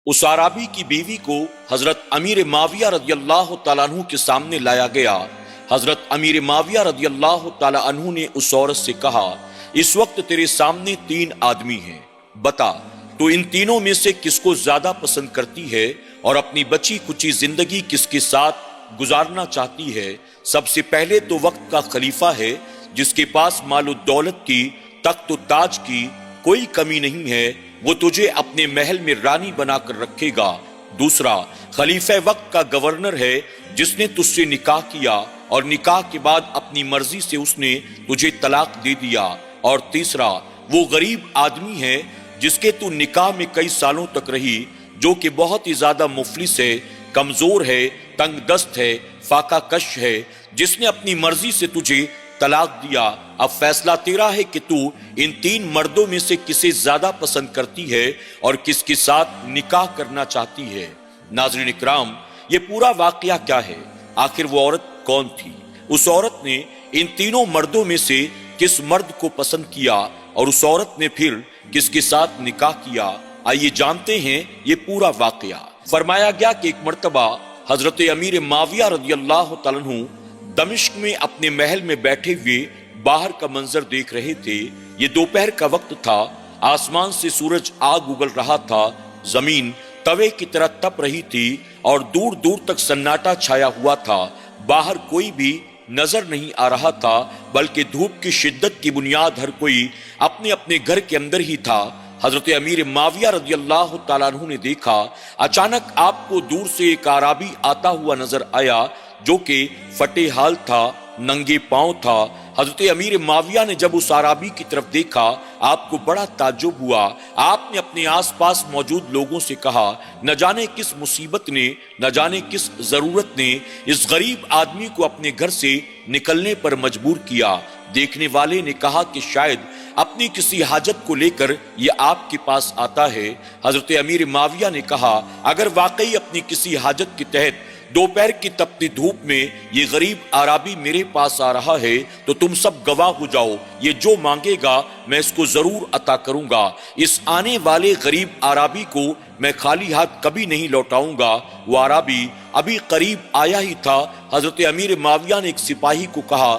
उस आराबी की बीवी को हजरत अमीर माविया रदी अल्लाह तआला अन्हु के सामने लाया गया। हजरत अमीर माविया रदी अल्लाह तआला अन्हु ने उस औरत से कहा, इस वक्त तेरे सामने 3 आदमी हैं, बता तो इन तीनों में से किसको ज्यादा पसंद करती है और अपनी बची कुची जिंदगी किसके साथ गुजारना चाहती है। सबसे पहले तो वक्त का खलीफा है जिसके पास मालो दौलत की, तख्त ताज की कोई कमी नहीं है, वो तुझे अपने महल में रानी बनाकर रखेगा। दूसरा, खलीफा वक्त का गवर्नर है जिसने तुझसे निकाह किया और निकाह के बाद अपनी मर्जी से उसने तुझे तलाक दे दिया। और तीसरा, वो गरीब आदमी है जिसके तू निकाह में कई सालों तक रही, जो कि बहुत ही ज्यादा मुफलिस है, कमजोर है, तंग दस्त है, फाका कश है, जिसने अपनी मर्जी से तुझे तलाक दिया। अब फैसला तेरा है कि तू इन 3 मर्दों में से किसे ज्यादा पसंद करती है और किसके साथ निकाह करना चाहती है। नाज़रीन इकराम, ये पूरा वाकया क्या है? आखिर वो औरत कौन थी? उस औरत ने इन तीनों मर्दों में से किस मर्द को पसंद किया और उस औरत ने फिर किसके साथ निकाह किया? आइए जानते हैं ये पूरा वाकया। फरमाया गया कि एक मर्तबा हजरत अमीर माविया रदी अल्लाह तआला अन्हु दमिश्क में अपने महल में बैठे हुए बाहर का मंजर देख रहे थे। ये दोपहर का वक्त था, आसमान से सूरज आग उगल रहा था, जमीन तवे की तरह तप रही थी और दूर दूर तक सन्नाटा छाया हुआ था। बाहर कोई भी नजर नहीं आ रहा था, बल्कि धूप की शिद्दत की बुनियाद हर कोई अपने अपने घर के अंदर ही था। हजरत अमीर माविया रदी अल्लाह तआला अन्हु ने देखा, अचानक आपको दूर से एक आराबी आता हुआ नजर आया जो कि फटे हाल था, नंगे पांव था। हजरत अमीर माविया ने जब उस आराबी की तरफ देखा, आपको बड़ा ताज्जुब हुआ। आपने अपने आसपास मौजूद लोगों से कहा, न जाने किस मुसीबत ने, न जाने किस जरूरत ने इस गरीब आदमी को अपने घर से निकलने पर मजबूर किया। देखने वाले ने कहा कि शायद अपनी किसी हाजत को लेकर ये आपके पास आता है। हजरत अमीर माविया ने कहा, अगर वाकई अपनी किसी हाजत के तहत दोपहर की तपती धूप में ये गरीब आराबी मेरे पास आ रहा है तो तुम सब गवाह हो जाओ, ये जो मांगेगा मैं इसको जरूर अता करूंगा। इस आने वाले गरीब आराबी को मैं खाली हाथ कभी नहीं लौटाऊंगा। वो आराबी अभी करीब आया ही था। हजरत अमीर माविया ने एक सिपाही को कहा,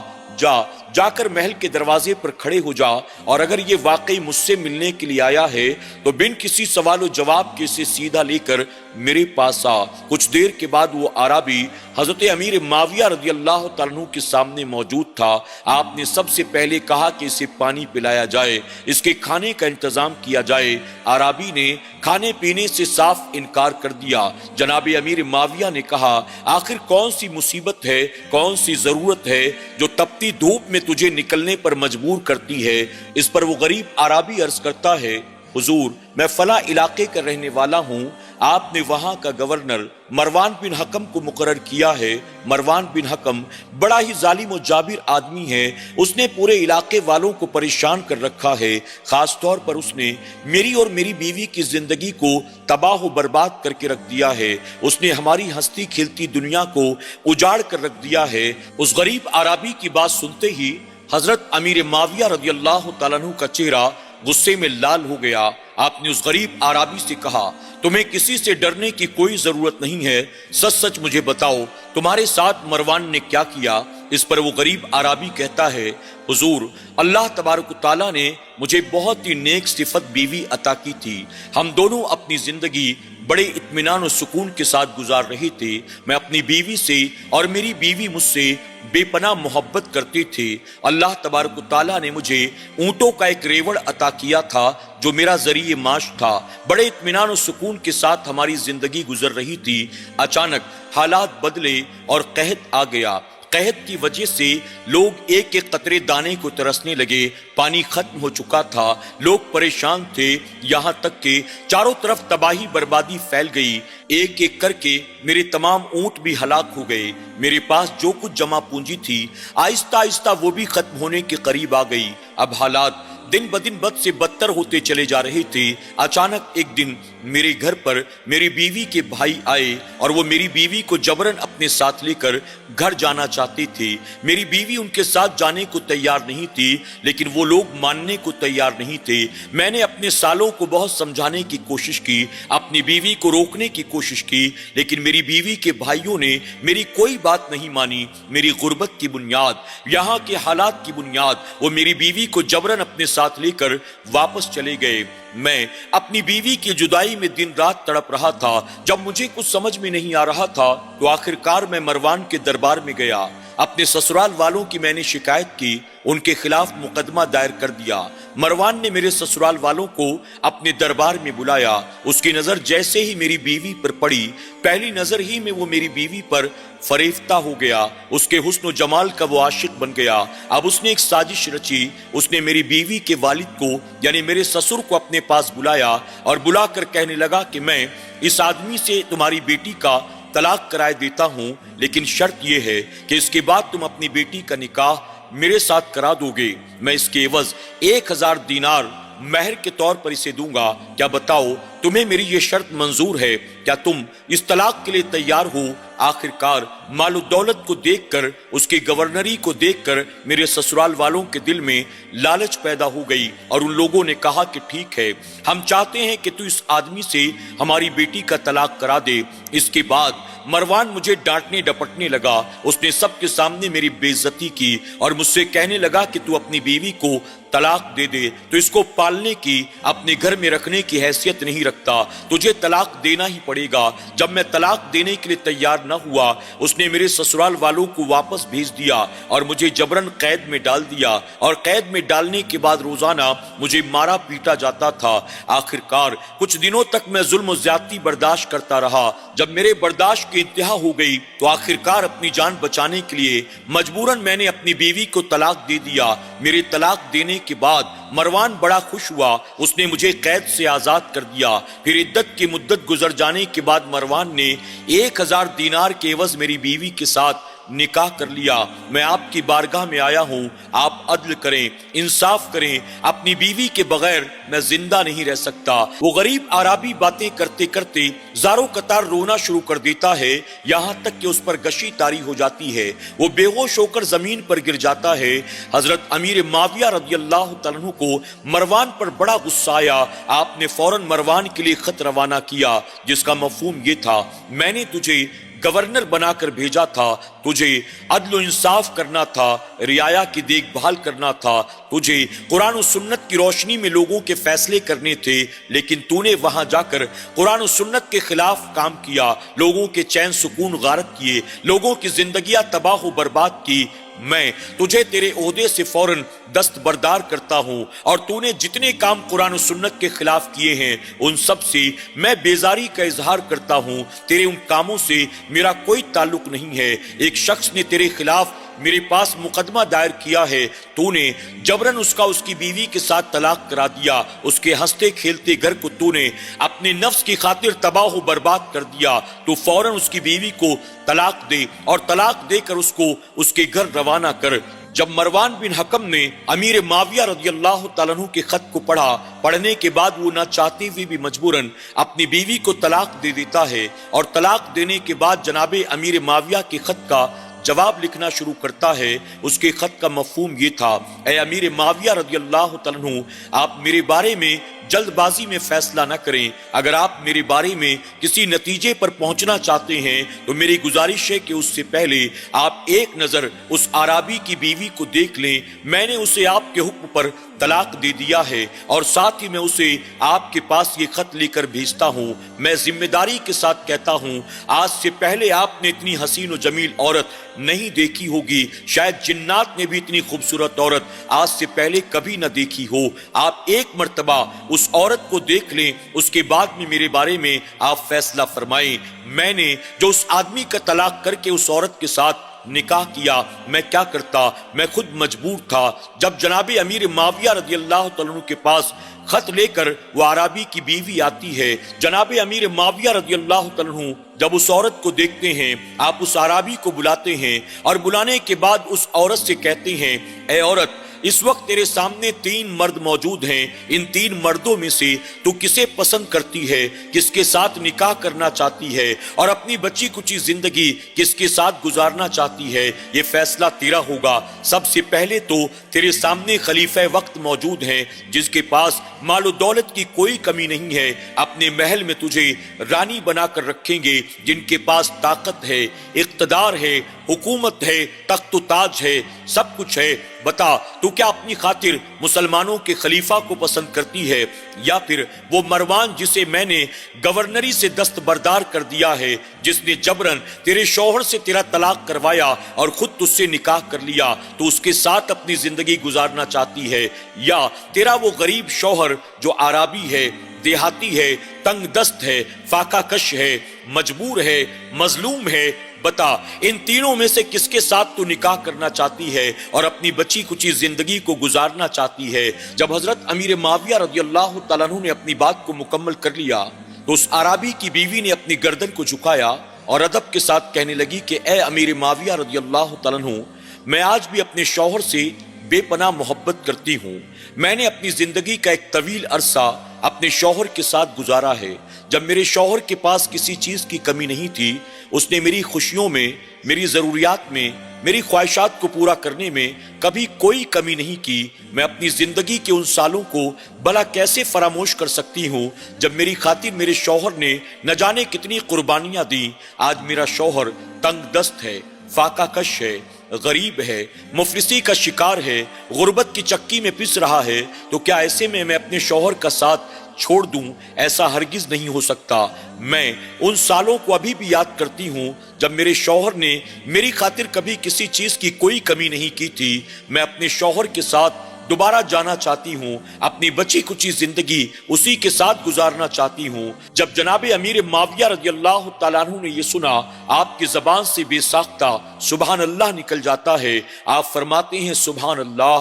जाकर महल के दरवाजे पर खड़े हो जा और अगर ये वाकई मुझसे मिलने के लिए आया है तो बिन किसी सवाल जवाब के इसे सीधा लेकर मेरे पास आ। कुछ देर के बाद वो आराबी हजरत अमीर माविया रदी अल्लाह तआला अन्हु के सामने मौजूद था। आपने सबसे पहले कहा कि इसे पानी पिलाया जाए, इसके खाने का इंतजाम किया जाए। आराबी ने खाने पीने से साफ इनकार कर दिया। जनाब अमीर माविया ने कहा, आखिर कौन सी मुसीबत है, कौन सी जरूरत है जो तपती धूप में तुझे निकलने पर मजबूर करती है? इस पर वो गरीब आराबी अर्ज करता है, हुजूर मैं फला इलाके का रहने वाला हूँ, आपने वहां का गवर्नर मरवान बिन हकम को मुकर्रर किया है। मरवान बिन हकम बड़ा ही जालिम और जाबिर आदमी है, उसने पूरे इलाके वालों को परेशान कर रखा है। खास तौर पर उसने मेरी और मेरी बीवी की जिंदगी को तबाह बर्बाद करके रख दिया है। उसने हमारी हंसती खिलती दुनिया को उजाड़ कर रख दिया है। उस गरीब आराबी की बात सुनते ही हजरत अमीर माविया रदी अल्लाह तआला अन्हु का चेहरा गुस्से में लाल हो गया। आपने उस गरीब आराबी से कहा, तुम्हें किसी से डरने की कोई जरूरत नहीं है, सच सच मुझे बताओ तुम्हारे साथ मरवान ने क्या किया? इस पर वो गरीब आराबी कहता है, हुजूर अल्लाह तबारक ताला ने मुझे बहुत ही नेक सिफत बीवी अता की थी। हम दोनों अपनी जिंदगी बड़े इत्मीनान और सुकून के साथ गुजार रहे थे। मैं अपनी बीवी से और मेरी बीवी मुझसे बेपनाह मोहब्बत करते थे। अल्लाह तबारक ताला ने मुझे ऊंटों का एक रेवड़ अता किया था जो मेरा जरिए माश था। बड़े इत्मीनान और सुकून के साथ हमारी जिंदगी गुजर रही थी। अचानक हालात बदले और कहत आ गया। कहत की वजह से लोग एक एक कतरे दाने को तरसने लगे। पानी खत्म हो चुका था, लोग परेशान थे, यहाँ तक कि चारों तरफ तबाही बर्बादी फैल गई। एक एक करके मेरे तमाम ऊंट भी हलाक हो गए। मेरे पास जो कुछ जमा पूंजी थी आहिस्ता आहिस्ता वो भी खत्म होने के करीब आ गई। अब हालात दिन ब दिन बद से बदतर होते चले जा रहे थे। अचानक एक दिन मेरे घर पर मेरी बीवी के भाई आए और वो मेरी बीवी को जबरन अपने साथ लेकर घर जाना चाहते थे। मेरी बीवी उनके साथ जाने को तैयार नहीं थी, लेकिन वो लोग मानने को तैयार नहीं थे। मैंने अपने सालों को बहुत समझाने की कोशिश की, अपनी बीवी को रोकने की कोशिश की, लेकिन मेरी बीवी के भाइयों ने मेरी कोई बात नहीं मानी। मेरी गुर्बत की बुनियाद, यहाँ के हालात की बुनियाद, वो मेरी बीवी को जबरन अपने साथ लेकर वापस चले गए। मैं अपनी बीवी की जुदाई में दिन रात तड़प रहा था। जब मुझे कुछ समझ में नहीं आ रहा था तो आखिरकार मैं मरवान के दरबार में गया। अपने ससुराल वालों की मैंने शिकायत की, उनके खिलाफ मुकदमा दायर कर दिया। मरवान ने मेरे ससुराल वालों को अपने दरबार में बुलाया। उसकी नजर जैसे ही मेरी बीवी पर पड़ी, पहली नजर ही में वो मेरी बीवी पर फरेफ्ता हो गया। उसके हुस्न जमाल का वो आशिक बन गया। अब उसने एक साजिश रची। उसने मेरी बीवी के वालिद को यानी मेरे ससुर को अपने पास बुलाया और बुलाकर कहने लगा कि मैं इस आदमी से तुम्हारी बेटी का तलाक कराए देता हूं, लेकिन शर्त यह है कि इसके बाद तुम अपनी बेटी का निकाह मेरे साथ करा दोगे। मैं इसके एवज 1000 दीनार महर के तौर पर इसे दूंगा। क्या बताओ, तुम्हें मेरी ये शर्त मंजूर है? क्या तुम इस तलाक के लिए तैयार हो? आखिरकार मालो दौलत को देखकर, उसकी गवर्नरी को देखकर मेरे ससुराल वालों के दिल में लालच पैदा हो गई और उन लोगों ने कहा कि ठीक है, हम चाहते हैं कि तू इस आदमी से हमारी बेटी का तलाक करा दे। इसके बाद मरवान मुझे डांटने डपटने लगा। उसने सबके सामने मेरी बेइज्जती की और मुझसे कहने लगा कि तू अपनी बीवी को तलाक दे दे, तो इसको पालने की, अपने घर में रखने की हैसियत नहीं रखता, तुझे तलाक देना ही पड़ेगा। जब मैं तलाक देने के लिए तैयार न हुआ, उसने मेरे ससुराल वालों को वापस भेज दिया और मुझे जबरन कैद में डाल दिया और कैद में डालने के बाद रोजाना मुझे मारा पीटा जाता था। आखिरकार कुछ दिनों तक मैं जुल्म और ज्यादती बर्दाश्त करता रहा। जब मेरे बर्दाश्त की इंतहा हो गई तो आखिरकार अपनी जान बचाने के लिए मजबूरन मैंने अपनी बीवी को तलाक दे दिया। मेरे तलाक देने के बाद मरवान बड़ा खुश हुआ। उसने मुझे कैद से आजाद कर दिया। फिर इद्दत की मुद्दत गुजर जाने के बाद मरवान ने 1000 दीनार के एवज मेरी बीवी के साथ निकाह कर लिया। मैं आपकी बारगाह में आया हूं, आप अदल करें, इंसाफ करें। अपनी बीवी के बगैर मैं जिंदा नहीं रह सकता। वो गरीब आराबी बातें करते करते ज़ारो कतार रोना शुरू कर देता है, यहाँ तक कि उस पर गशी तारी हो जाती है। वो बेहोश होकर जमीन पर गिर जाता है। हजरत अमीर माविया रदियल्लाहु तआला अन्हु को मरवान पर बड़ा गुस्सा आया। आपने फौरन मरवान के लिए खत रवाना किया, जिसका मफहूम ये था, मैंने तुझे गवर्नर बनाकर भेजा था, तुझे अदल इंसाफ करना था, रियाया की देखभाल करना था, तुझे कुरान और सुन्नत की रोशनी में लोगों के फैसले करने थे, लेकिन तूने वहां जाकर कुरान और सुन्नत के खिलाफ काम किया, लोगों के चैन सुकून गारत किए, लोगों की जिंदगियां तबाह बर्बाद की। मैं तुझे तेरे ओहदे से फौरन दस्तबरदार करता हूं और तूने जितने काम कुरान और सुन्नत के खिलाफ किए हैं उन सब से मैं बेजारी का इजहार करता हूं। तेरे उन कामों से मेरा कोई ताल्लुक नहीं है। एक शख्स ने तेरे खिलाफ मेरे पास मुकदमा दायर किया है, तूने जबरन उसकी बीवी के साथ तलाक करा दिया, उसके हंसते खेलते घर को तूने अपने नफ्स की खातिर तबाह बर्बाद कर दिया। तो फौरन उसकी बीवी को तलाक दे और तलाक देकर उसको उसके घर रवाना कर। जब मरवान बिन हकम ने अमीर माविया रदियल्लाहु तआला अन्हु के खत को पढ़ा, पढ़ने के बाद वो ना चाहते हुए भी मजबूरन अपनी बीवी को तलाक दे देता है और तलाक देने के बाद जनाबे अमीर माविया के खत का जवाब लिखना शुरू करता है। उसके खत का मफहूम ये था, ऐ अमीर माविया रदियल्लाहु तआला अन्हु, आप मेरे बारे में जल्दबाजी में फैसला न करें। अगर आप मेरे बारे में किसी नतीजे पर पहुंचना चाहते हैं तो मेरी गुजारिश है कि उससे पहले आप एक नजर उस आराबी की बीवी को देख लें। मैंने उसे आपके हुक्म पर तलाक दे दिया है और साथ ही मैं उसे आपके पास ये खत लेकर भेजता हूँ। मैं जिम्मेदारी के साथ कहता हूँ, आज से पहले आपने इतनी हसीन और जमील औरत नहीं देखी होगी, शायद जिन्नात ने भी इतनी खूबसूरत औरत आज से पहले कभी न देखी हो। आप एक मर्तबा उस औरत को देख लें, उसके बाद में मेरे बारे में आप फैसला फरमाएं। मैंने जो उस आदमी का तलाक करके उस औरत के साथ निकाह किया, मैं क्या करता, मैं खुद मजबूर था। जब जनाबे अमीर माविया रदियल्लाहु तआला अन्हु के पास खत लेकर वो आराबी की बीवी आती है, जनाबे अमीर माविया रदियल्लाहु तआला अन्हु जब उस औरत को देखते हैं, आप उस आराबी को बुलाते हैं और बुलाने के बाद उस औरत से कहते हैं, ऐ औरत, اس وقت تیرے سامنے 3 مرد موجود ہیں، ان 3 مردوں میں سے تو کسے پسند کرتی ہے، کس کے ساتھ نکاح کرنا چاہتی ہے اور اپنی بچی کچی زندگی کس کے ساتھ گزارنا چاہتی ہے، یہ فیصلہ تیرا ہوگا۔ سب سے پہلے تو تیرے سامنے خلیفہ وقت موجود ہیں، جس کے پاس مال و دولت کی کوئی کمی نہیں ہے، اپنے محل میں تجھے رانی بنا کر رکھیں گے، جن کے پاس طاقت ہے، اقتدار ہے، حکومت ہے، تخت و تاج ہے، سب کچھ ہے۔ بتا تو کیا اپنی خاطر مسلمانوں کے خلیفہ کو پسند کرتی ہے، یا پھر وہ مروان جسے میں نے گورنری سے دستبردار کر دیا ہے، جس نے جبرن تیرے شوہر سے تیرا طلاق کروایا اور خود تجھ سے نکاح کر لیا، تو اس کے ساتھ اپنی زندگی گزارنا چاہتی ہے، یا تیرا وہ غریب شوہر جو عرابی ہے، دیہاتی ہے، تنگ دست ہے، فاقہ کش ہے، مجبور ہے، مظلوم ہے؟ بتا ان تینوں میں سے کس کے ساتھ تو نکاح کرنا چاہتی ہے اور اپنی بچی کچی زندگی کو گزارنا چاہتی ہے؟ جب حضرت امیر معاویہ رضی اللہ تعالیٰ عنہ نے اپنی بات کو مکمل کر لیا تو اس عرابی کی بیوی نے اپنی گردن کو جھکایا اور ادب کے ساتھ کہنے لگی کہ اے امیر معاویہ رضی اللہ تعالیٰ عنہ، میں آج بھی اپنے شوہر سے بے پناہ محبت کرتی ہوں۔ میں نے اپنی زندگی کا ایک طویل عرصہ اپنے شوہر کے ساتھ گزارا ہے۔ جب میرے شوہر کے پاس کسی چیز کی کمی نہیں تھی، اس نے میری خوشیوں میں، میری ضروریات میں، میری خواہشات کو پورا کرنے میں کبھی کوئی کمی نہیں کی۔ میں اپنی زندگی کے ان سالوں کو بھلا کیسے فراموش کر سکتی ہوں جب میری خاطر میرے شوہر نے نہ جانے کتنی قربانیاں دیں۔ آج میرا شوہر تنگ دست ہے، فاقہ کش ہے، غریب ہے، مفلسی کا شکار ہے، غربت کی چکی میں پس رہا ہے، تو کیا ایسے میں اپنے شوہر کا ساتھ چھوڑ دوں؟ ایسا ہرگز نہیں ہو سکتا۔ میں ان سالوں کو ابھی بھی یاد کرتی ہوں جب میرے شوہر نے میری خاطر کبھی کسی چیز کی کوئی کمی نہیں کی تھی۔ میں اپنے شوہر کے ساتھ دوبارہ جانا چاہتی ہوں، اپنی بچی کچی زندگی اسی کے ساتھ گزارنا چاہتی ہوں۔ جب جناب امیر معاویہ رضی اللہ تعالیٰ عنہ نے یہ سنا، آپ کی زبان سے بے ساختہ سبحان اللہ نکل جاتا ہے۔ آپ فرماتے ہیں سبحان اللہ،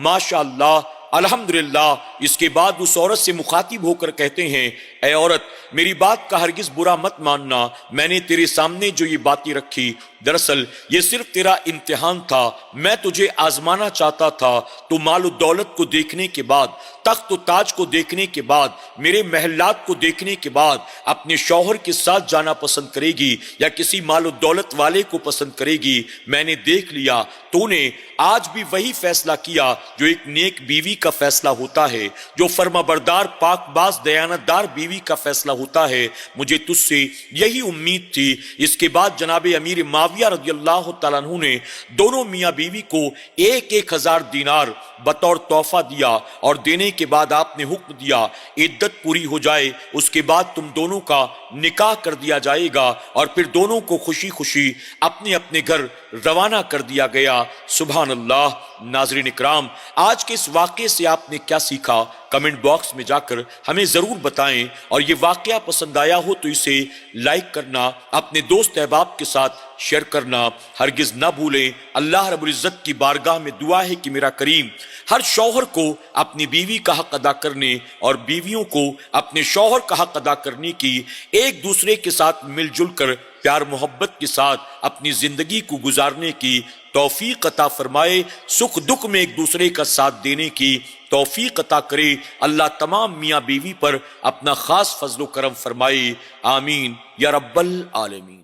ماشاء اللہ، الحمدللہ۔ اس کے بعد اس عورت سے مخاطب ہو کر کہتے ہیں، اے عورت، میری بات کا ہرگز برا مت ماننا۔ میں نے تیرے سامنے جو یہ باتیں رکھی، دراصل یہ صرف تیرا امتحان تھا۔ میں تجھے آزمانا چاہتا تھا۔ تو مال و دولت کو دیکھنے کے بعد، تخت و تاج کو دیکھنے کے بعد، میرے محلات کو دیکھنے کے بعد اپنے شوہر کے ساتھ جانا پسند کرے گی یا کسی مال و دولت والے کو پسند کرے گی؟ میں نے دیکھ لیا، تو نے آج بھی وہی فیصلہ کیا جو ایک نیک بیوی کا فیصلہ ہوتا ہے، جو فرما بردار، پاک باز، دیانتدار بیوی کا فیصلہ ہوتا ہے۔ مجھے تجھ سے یہی امید تھی۔ اس کے بعد جناب امیر معاویہ رضی اللہ تعالیٰ عنہ نے دونوں میاں بیوی کو 1,000 دینار بطور تحفہ دیا، اور دینے کے بعد آپ نے حکم دیا عدت پوری ہو جائے، اس کے بعد تم دونوں کا نکاح کر دیا جائے گا، اور پھر دونوں کو خوشی خوشی اپنے اپنے گھر روانہ کر دیا گیا۔ سبحان اللہ۔ ناظرین اکرام، آج کے اس واقعے سے آپ نے کیا سیکھا؟ کمنٹ باکس میں جا کر ہمیں ضرور بتائیں، اور یہ واقعہ پسند آیا ہو تو اسے لائک کرنا، اپنے دوست احباب کے ساتھ شیئر کرنا ہرگز نہ بھولیں۔ اللہ رب العزت کی بارگاہ میں دعا ہے کہ میرا کریم ہر شوہر کو اپنی بیوی کا حق ادا کرنے اور بیویوں کو اپنے شوہر کا حق ادا کرنے کی، ایک دوسرے کے ساتھ مل جل کر پیار محبت کے ساتھ اپنی زندگی کو گزارنے کی توفیق عطا فرمائے، سکھ دکھ میں ایک دوسرے کا ساتھ دینے کی توفیق عطا کرے۔ اللہ تمام میاں بیوی پر اپنا خاص فضل و کرم فرمائے، آمین یا رب العالمین۔